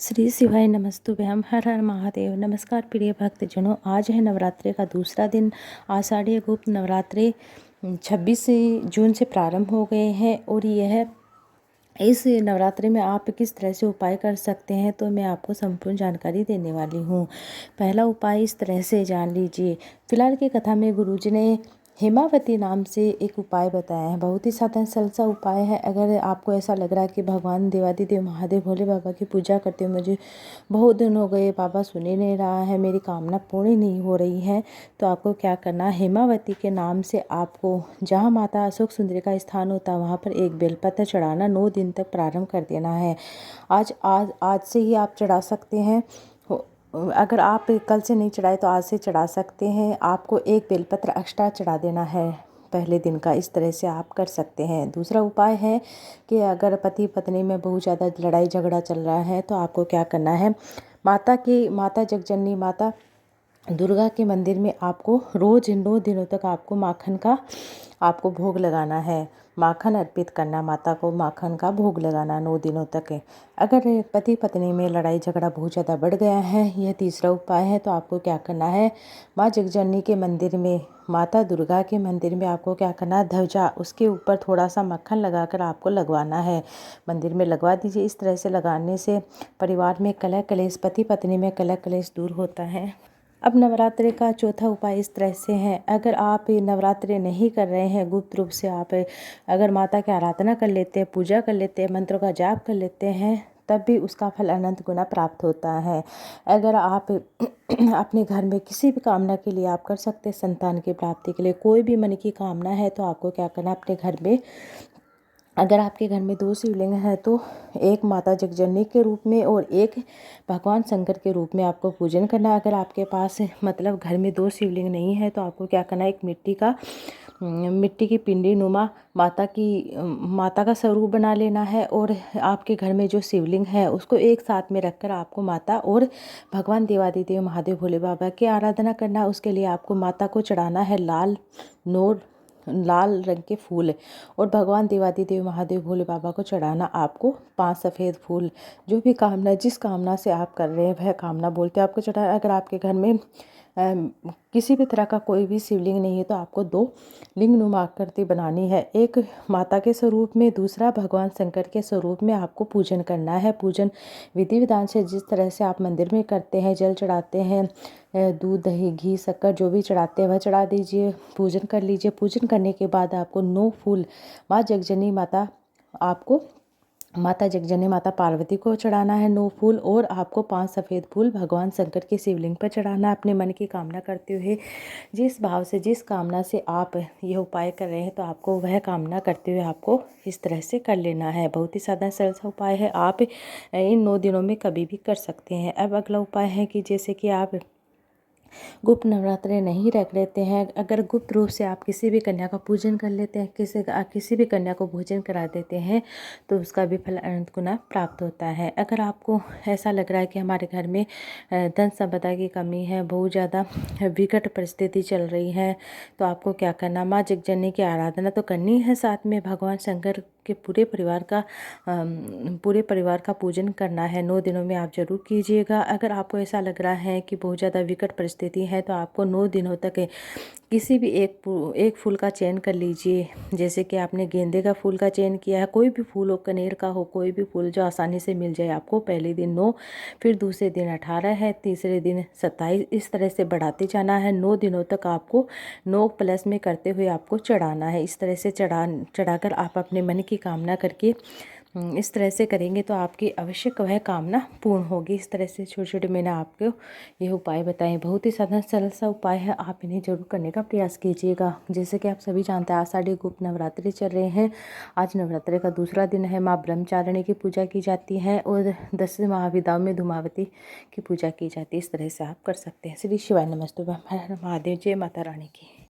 श्री शिवाय नमस्तुभ्यम। हर हर महादेव। नमस्कार प्रिय भक्तजनों, आज है नवरात्रि का दूसरा दिन। आषाढ़ी गुप्त नवरात्रि 26 जून से प्रारंभ हो गए हैं और यह इस नवरात्रि में आप किस तरह से उपाय कर सकते हैं तो मैं आपको संपूर्ण जानकारी देने वाली हूँ। पहला उपाय इस तरह से जान लीजिए। फिलहाल की कथा में गुरुजी ने हेमावती नाम से एक उपाय बताया है। बहुत ही साधारण सरल सा उपाय है। अगर आपको ऐसा लग रहा है कि भगवान देवादिदेव महादेव भोले बाबा की पूजा करते हुए मुझे बहुत दिन हो गए, बाबा सुन ही नहीं रहा है, मेरी कामना पूर्ण नहीं हो रही है, तो आपको क्या करना है, हेमावती के नाम से आपको जहाँ माता अशोक सुंदरी का स्थान होता है वहाँ पर एक बेलपत्र चढ़ाना 9 दिन तक प्रारंभ कर देना है। आज से ही आप चढ़ा सकते हैं। अगर आप कल से नहीं चढ़ाए तो आज से चढ़ा सकते हैं। आपको एक बेलपत्र एक्स्ट्रा चढ़ा देना है पहले दिन का। इस तरह से आप कर सकते हैं। दूसरा उपाय है कि अगर पति पत्नी में बहुत ज़्यादा लड़ाई झगड़ा चल रहा है तो आपको क्या करना है, माता जगजननी माता दुर्गा के मंदिर में आपको रोज़ 9 दिनों तक आपको माखन का आपको भोग लगाना है। माखन अर्पित करना, माता को माखन का भोग लगाना 9 दिनों तक है। अगर पति पत्नी में लड़ाई झगड़ा बहुत ज़्यादा बढ़ गया है, यह तीसरा उपाय है, तो आपको क्या करना है, माँ जगजननी के मंदिर में, माता दुर्गा के मंदिर में आपको क्या करना है, ध्वजा उसके ऊपर थोड़ा सा मक्खन लगाकर आपको लगवाना है। मंदिर में लगवा दीजिए। इस तरह से लगाने से परिवार में कलह कलेश, पति पत्नी में कलह कलेश दूर होता है। अब नवरात्रि का चौथा उपाय इस तरह से है। अगर आप नवरात्रि नहीं कर रहे हैं, गुप्त रूप से आप अगर माता की आराधना कर लेते हैं, पूजा कर लेते हैं, मंत्रों का जाप कर लेते हैं, तब भी उसका फल अनंत गुना प्राप्त होता है। अगर आप अपने घर में किसी भी कामना के लिए आप कर सकते हैं, संतान की प्राप्ति के लिए कोई भी मन की कामना है, तो आपको क्या करना है, अपने घर में अगर आपके घर में 2 शिवलिंग हैं तो एक माता जगजननी के रूप में और एक भगवान शंकर के रूप में आपको पूजन करना है। अगर आपके पास मतलब घर में 2 शिवलिंग नहीं है तो आपको क्या करना है, एक मिट्टी की पिंडी नुमा माता का स्वरूप बना लेना है और आपके घर में जो शिवलिंग है उसको एक साथ में रखकर आपको माता और भगवान देवादिदेव महादेव भोले बाबा की आराधना करना है। उसके लिए आपको माता को चढ़ाना है लाल रंग के फूल और भगवान देवादिदेव महादेव भोले बाबा को चढ़ाना आपको 5 सफ़ेद फूल। जो भी कामना, जिस कामना से आप कर रहे हैं वह कामना बोलते आपको चढ़ाना। अगर आपके घर में किसी भी तरह का कोई भी शिवलिंग नहीं है तो आपको 2 लिंग नुमा आकृति बनानी है। एक माता के स्वरूप में, दूसरा भगवान शंकर के स्वरूप में आपको पूजन करना है। पूजन विधि विधान से जिस तरह से आप मंदिर में करते हैं, जल चढ़ाते हैं, दूध दही घी शक्कर जो भी चढ़ाते हैं वह चढ़ा दीजिए, पूजन कर लीजिए। पूजन करने के बाद आपको 9 फूल माता जगजननी माता पार्वती को चढ़ाना है 9 फूल और आपको 5 सफ़ेद फूल भगवान शंकर के शिवलिंग पर चढ़ाना है। अपने मन की कामना करते हुए, जिस भाव से, जिस कामना से आप यह उपाय कर रहे हैं तो आपको वह कामना करते हुए आपको इस तरह से कर लेना है। बहुत ही साधारण सरल सा उपाय है। आप इन 9 दिनों में कभी भी कर सकते हैं। अब अगला उपाय है कि जैसे कि आप गुप्त नवरात्रि नहीं रख लेते हैं, अगर गुप्त रूप से आप किसी भी कन्या का पूजन कर लेते हैं, किसी भी कन्या को भोजन करा देते हैं तो उसका भी फल अनंत गुना प्राप्त होता है। अगर आपको ऐसा लग रहा है कि हमारे घर में धन संपदा की कमी है, बहुत ज़्यादा विकट परिस्थिति चल रही है, तो आपको क्या करना, माँ जगजननी की आराधना तो करनी है, साथ में भगवान शंकर के पूरे परिवार का पूजन करना है। 9 दिनों में आप जरूर कीजिएगा। अगर आपको ऐसा लग रहा है कि बहुत ज़्यादा विकट परिस्थिति है तो आपको 9 दिनों तक किसी भी एक फूल का चयन कर लीजिए। जैसे कि आपने गेंदे का फूल का चयन किया है, कोई भी फूल हो, कनेर का हो, कोई भी फूल जो आसानी से मिल जाए आपको। पहले दिन 9, फिर दूसरे दिन 18 है, तीसरे दिन 27, इस तरह से बढ़ाते जाना है। 9 दिनों तक आपको 9 प्लस में करते हुए आपको चढ़ाना है। इस तरह से चढ़ाकर आप अपने मन की कामना करके इस तरह से करेंगे तो आपकी अवश्य वह कामना पूर्ण होगी। इस तरह से छोटे छोटे मैंने आपको ये उपाय बताए। बहुत ही साधारण सरल सा उपाय है, आप इन्हें जरूर करने का प्रयास कीजिएगा। जैसे कि आप सभी जानते हैं आषाढ़ी गुप्त नवरात्रि चल रहे हैं। आज नवरात्रि का दूसरा दिन है। माँ ब्रह्मचारिणी की पूजा की जाती है और 10 महाविद्याओं में धूमावती की पूजा की जाती है। इस तरह से आप कर सकते हैं। श्री शिवाय नमस्तुभ्यम। हर हर महादेव। जय माता रानी की।